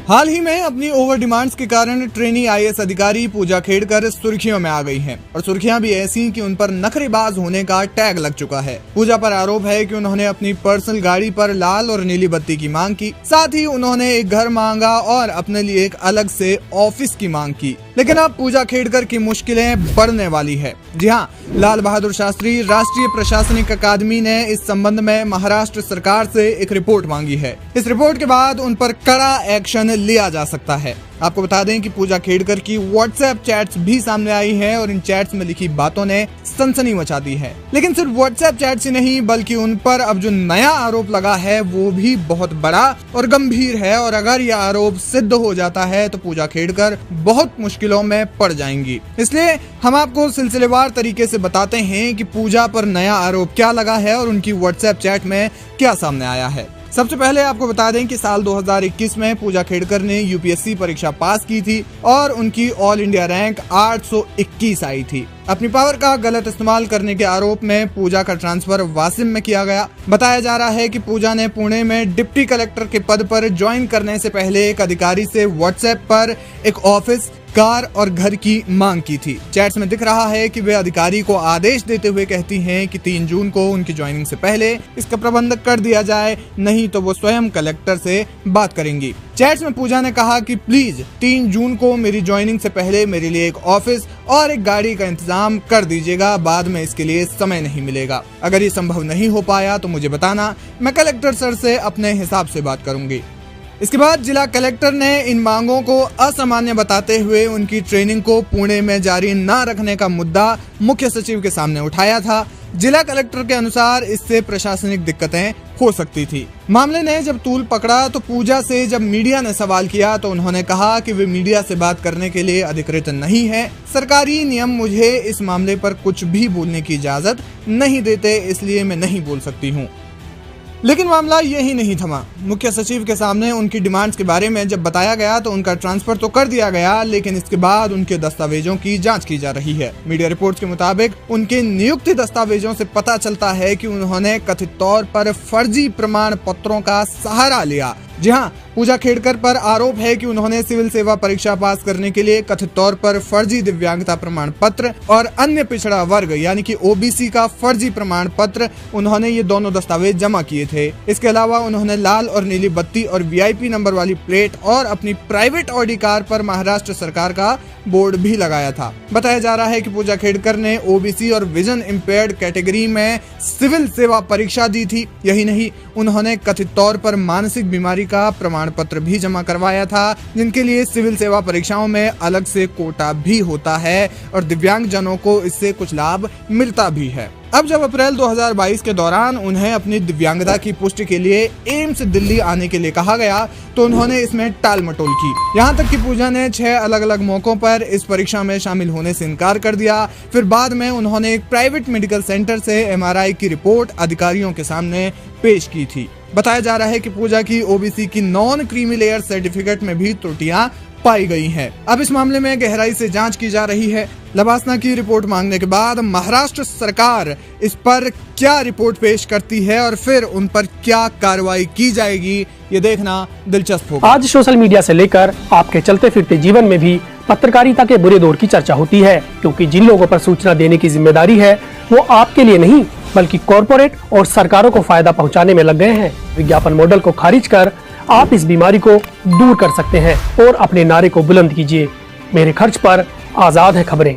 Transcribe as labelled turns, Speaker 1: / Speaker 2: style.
Speaker 1: हाल ही में अपनी over demands के कारण ट्रेनी आईएएस अधिकारी पूजा खेड़कर सुर्खियों में आ गई हैं और सुर्खियां भी ऐसी कि उन पर नखरेबाज होने का टैग लग चुका है। पूजा पर आरोप है कि उन्होंने अपनी पर्सनल गाड़ी पर लाल और नीली बत्ती की मांग की, साथ ही उन्होंने एक घर मांगा और अपने लिए एक अलग से ऑफिस की मांग की। लेकिन अब पूजा खेड़कर की मुश्किलें बढ़ने वाली है। जी हाँ, लाल बहादुर शास्त्री राष्ट्रीय प्रशासनिक अकादमी ने इस संबंध में महाराष्ट्र सरकार से एक रिपोर्ट मांगी है। इस रिपोर्ट के बाद उन पर कड़ा एक्शन लिया जा सकता है। आपको बता दें कि पूजा खेड़कर की व्हाट्सएप चैट्स भी सामने आई है और इन चैट्स में लिखी बातों ने सनसनी मचा दी है। लेकिन सिर्फ व्हाट्सएप चैट्स ही नहीं, बल्कि उन पर अब जो नया आरोप लगा है वो भी बहुत बड़ा और गंभीर है और अगर यह आरोप सिद्ध हो जाता है तो पूजा खेड़कर बहुत मुश्किलों में पड़ जाएंगी। इसलिए हम आपको सिलसिलेवार तरीके से बताते हैं कि पूजा पर नया आरोप क्या लगा है और उनकी व्हाट्सएप चैट में क्या सामने आया है। सबसे पहले आपको बता दें कि साल 2021 में पूजा खेड़कर ने यूपीएससी परीक्षा पास की थी और उनकी ऑल इंडिया रैंक 821 आई थी। अपनी पावर का गलत इस्तेमाल करने के आरोप में पूजा का ट्रांसफर वासिम में किया गया। बताया जा रहा है कि पूजा ने पुणे में डिप्टी कलेक्टर के पद पर ज्वाइन करने से पहले एक अधिकारी से व्हाट्सएप पर एक ऑफिस, कार और घर की मांग की थी। चैट्स में दिख रहा है कि वे अधिकारी को आदेश देते हुए कहती हैं कि 3 जून को उनकी ज्वाइनिंग से पहले इसका प्रबंध कर दिया जाए, नहीं तो वो स्वयं कलेक्टर से बात करेंगी। चैट्स में पूजा ने कहा कि प्लीज 3 जून को मेरी ज्वाइनिंग से पहले मेरे लिए एक ऑफिस और एक गाड़ी का इंतजाम कर दीजिएगा, बाद में इसके लिए समय नहीं मिलेगा। अगर ये संभव नहीं हो पाया तो मुझे बताना, मैं कलेक्टर सर से अपने हिसाब से बात करूंगी। इसके बाद जिला कलेक्टर ने इन मांगों को असामान्य बताते हुए उनकी ट्रेनिंग को पुणे में जारी न रखने का मुद्दा मुख्य सचिव के सामने उठाया था। जिला कलेक्टर के अनुसार इससे प्रशासनिक दिक्कतें हो सकती थी। मामले ने जब तूल पकड़ा तो पूजा से जब मीडिया ने सवाल किया तो उन्होंने कहा कि वे मीडिया से बात करने के लिए अधिकृत नहीं है। सरकारी नियम मुझे इस मामले पर कुछ भी बोलने की इजाजत नहीं देते, इसलिए मैं नहीं बोल सकती हूँ। लेकिन मामला यही नहीं थमा। मुख्य सचिव के सामने उनकी डिमांड्स के बारे में जब बताया गया तो उनका ट्रांसफर तो कर दिया गया, लेकिन इसके बाद उनके दस्तावेजों की जांच की जा रही है। मीडिया रिपोर्ट्स के मुताबिक उनके नियुक्ति दस्तावेजों से पता चलता है कि उन्होंने कथित तौर पर फर्जी प्रमाण पत्रों का सहारा लिया। जी हाँ, पूजा खेड़कर पर आरोप है कि उन्होंने सिविल सेवा परीक्षा पास करने के लिए कथित तौर पर फर्जी दिव्यांगता प्रमाण पत्र और अन्य पिछड़ा वर्ग यानी कि ओबीसी का फर्जी प्रमाण पत्र, उन्होंने ये दोनों दस्तावेज जमा किए थे। इसके अलावा उन्होंने लाल और नीली बत्ती और वीआईपी नंबर वाली प्लेट और अपनी प्राइवेट ऑडी कार पर महाराष्ट्र सरकार का बोर्ड भी लगाया था। बताया जा रहा है कि पूजा खेड़कर ने ओबीसी और विजन इम्पेयर्ड कैटेगरी में सिविल सेवा परीक्षा दी थी। यही नहीं, उन्होंने कथित तौर पर मानसिक बीमारी का प्रमाण पत्र भी जमा करवाया था, जिनके लिए सिविल सेवा परीक्षाओं में अलग से कोटा भी होता है और दिव्यांग जनों को इससे कुछ लाभ मिलता भी है। अब जब अप्रैल 2022 के दौरान उन्हें अपनी दिव्यांगता की पुष्टि के लिए एम्स दिल्ली आने के लिए कहा गया तो उन्होंने इसमें टाल मटोल की। यहाँ तक कि पूजा ने 6 अलग अलग मौकों पर इस परीक्षा में शामिल होने से इनकार कर दिया। फिर बाद में उन्होंने एक प्राइवेट मेडिकल सेंटर से एमआरआई की रिपोर्ट अधिकारियों के सामने पेश की थी। बताया जा रहा है कि पूजा की ओबीसी की नॉन क्रीमी लेयर सर्टिफिकेट में भी त्रुटियां पाई गई हैं। अब इस मामले में गहराई से जांच की जा रही है। लबासना की रिपोर्ट मांगने के बाद महाराष्ट्र सरकार इस पर क्या रिपोर्ट पेश करती है और फिर उन पर क्या कार्रवाई की जाएगी, ये देखना दिलचस्प होगा।
Speaker 2: आज सोशल मीडिया से लेकर आपके चलते फिरते जीवन में भी पत्रकारिता के बुरे दौर की चर्चा होती है, क्योंकि जिन लोगों पर सूचना देने की जिम्मेदारी है वो आपके लिए नहीं बल्कि कॉर्पोरेट और सरकारों को फायदा पहुंचाने में लग गए हैं। विज्ञापन मॉडल को खारिज कर आप इस बीमारी को दूर कर सकते हैं और अपने नारे को बुलंद कीजिए। मेरे खर्च पर आजाद है खबरें।